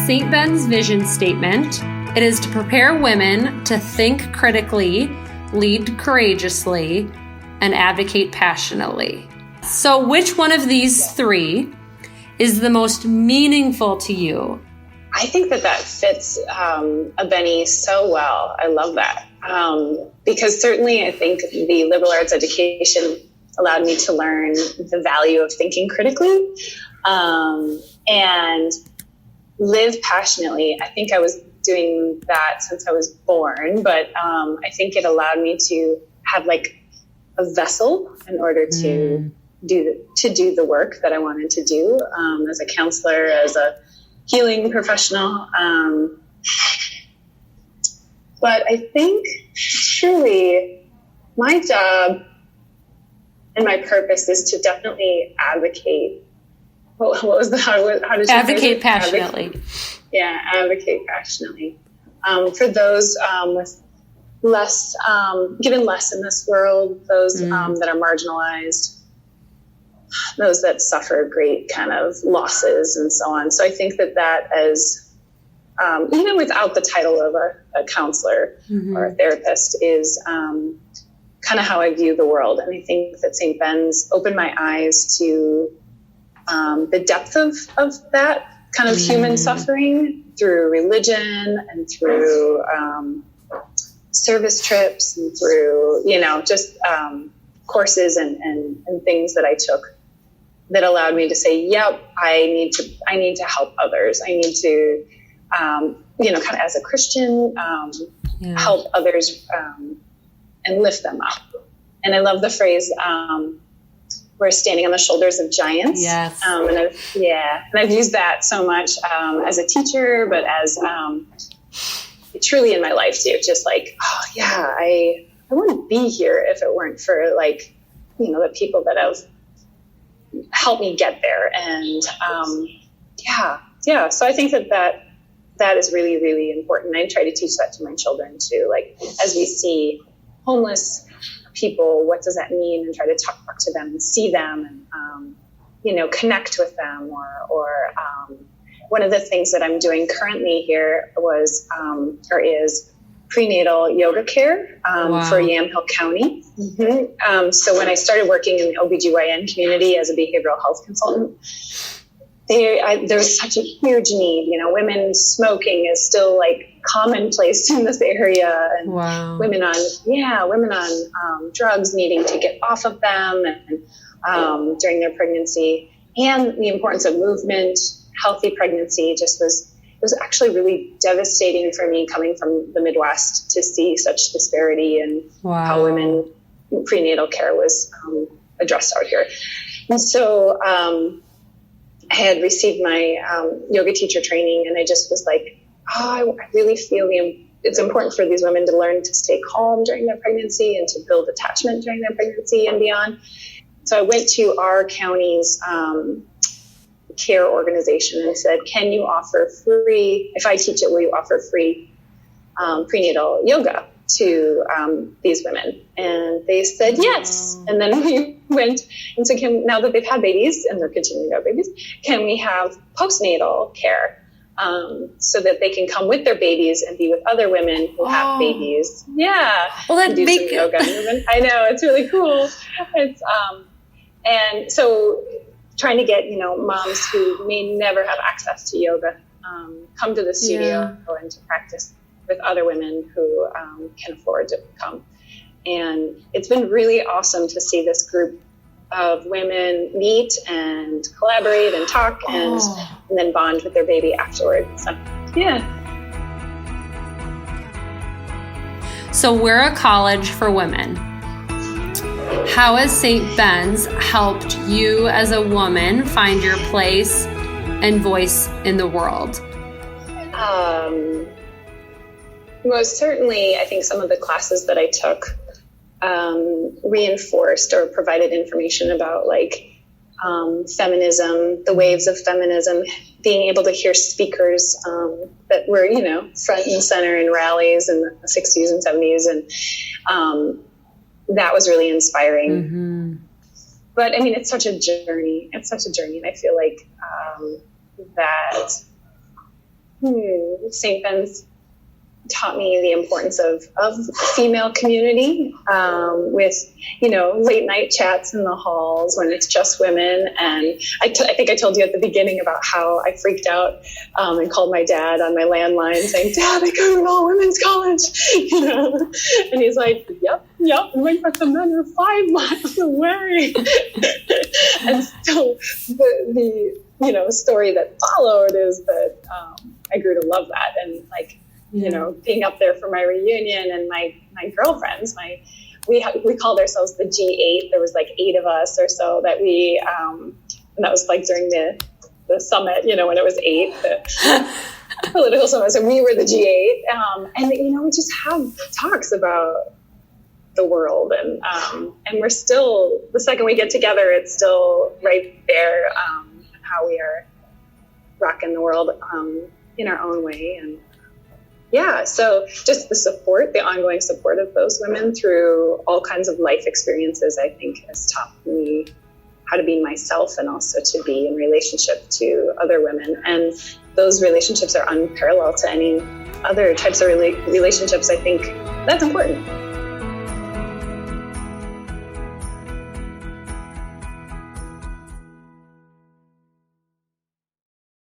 St. Ben's vision statement. It is to prepare women to think critically, lead courageously, and advocate passionately. So which one of these three is the most meaningful to you? I think that fits a Bennie so well. I love that. Because certainly I think the liberal arts education allowed me to learn the value of thinking critically and live passionately. I think I was doing that since I was born, but I think it allowed me to have like a vessel in order to do the work that I wanted to do as a counselor, as a healing professional. But I think truly my job and my purpose is to definitely advocate. What was how did you advocate passionately? Advocate passionately for those with less, given less in this world, those that are marginalized, those that suffer great kind of losses and so on. So I think that as even without the title of a counselor or a therapist is kind of how I view the world. And I think that St. Ben's opened my eyes to the depth of that kind of human suffering through religion and through service trips and through, just courses and things that I took that allowed me to say, yep, I need to help others. I need to, kind of as a Christian, help others and lift them up. And I love the phrase, we're standing on the shoulders of giants. Yes. And I've used that so much as a teacher, but as truly in my life too. Just like, I wouldn't be here if it weren't for the people that have helped me get there. And so I think that is really, really important. I try to teach that to my children too. Like as we see homeless people, what does that mean? And try to talk to them and see them and, connect with them or one of the things that I'm doing currently here is prenatal yoga care for Yamhill County. So when I started working in the OBGYN community as a behavioral health consultant, there was such a huge need. Women smoking is still like commonplace in this area, and women on drugs needing to get off of them and during their pregnancy, and the importance of movement, healthy pregnancy was actually really devastating for me coming from the Midwest to see such disparity in how women prenatal care was addressed out here. And so I had received my yoga teacher training, and I just was like, I really feel it's important for these women to learn to stay calm during their pregnancy and to build attachment during their pregnancy and beyond. So I went to our county's care organization and said, can you offer free, if I teach it, will you offer free prenatal yoga to these women? And they said yes. And then we went and said, now that they've had babies and they're continuing to have babies, can we have postnatal care so that they can come with their babies and be with other women who have babies? Yeah. Well, that do some yoga. I know, it's really cool. It's and so trying to get moms who may never have access to yoga come to the studio and to practice with other women who can afford to come. And it's been really awesome to see this group of women meet and collaborate and talk and then bond with their baby afterward. So, So we're a college for women. How has St. Ben's helped you as a woman find your place and voice in the world? Most certainly, I think some of the classes that I took reinforced or provided information about feminism, the waves of feminism, being able to hear speakers that were, front and center in rallies in the 60s and 70s. And that was really inspiring. But I mean, it's such a journey. And I feel like that St. Ben's taught me the importance of female community, with, late night chats in the halls when it's just women. And I think I told you at the beginning about how I freaked out and called my dad on my landline saying, "Dad, I go to an all women's college," and he's like, yep, but the men are 5 miles away. And so the story that followed is that I grew to love that. And being up there for my reunion, and my girlfriends, we called ourselves the G8. There was 8 of us or so that we, and that was during the summit, when it was 8, the political summit. So we were the G8. And we just have talks about the world, and we're still, the second we get together, it's still right there, how we are rocking the world, in our own way. And yeah, so just the ongoing support of those women through all kinds of life experiences, I think has taught me how to be myself, and also to be in relationship to other women. And those relationships are unparalleled to any other types of relationships. I think that's important.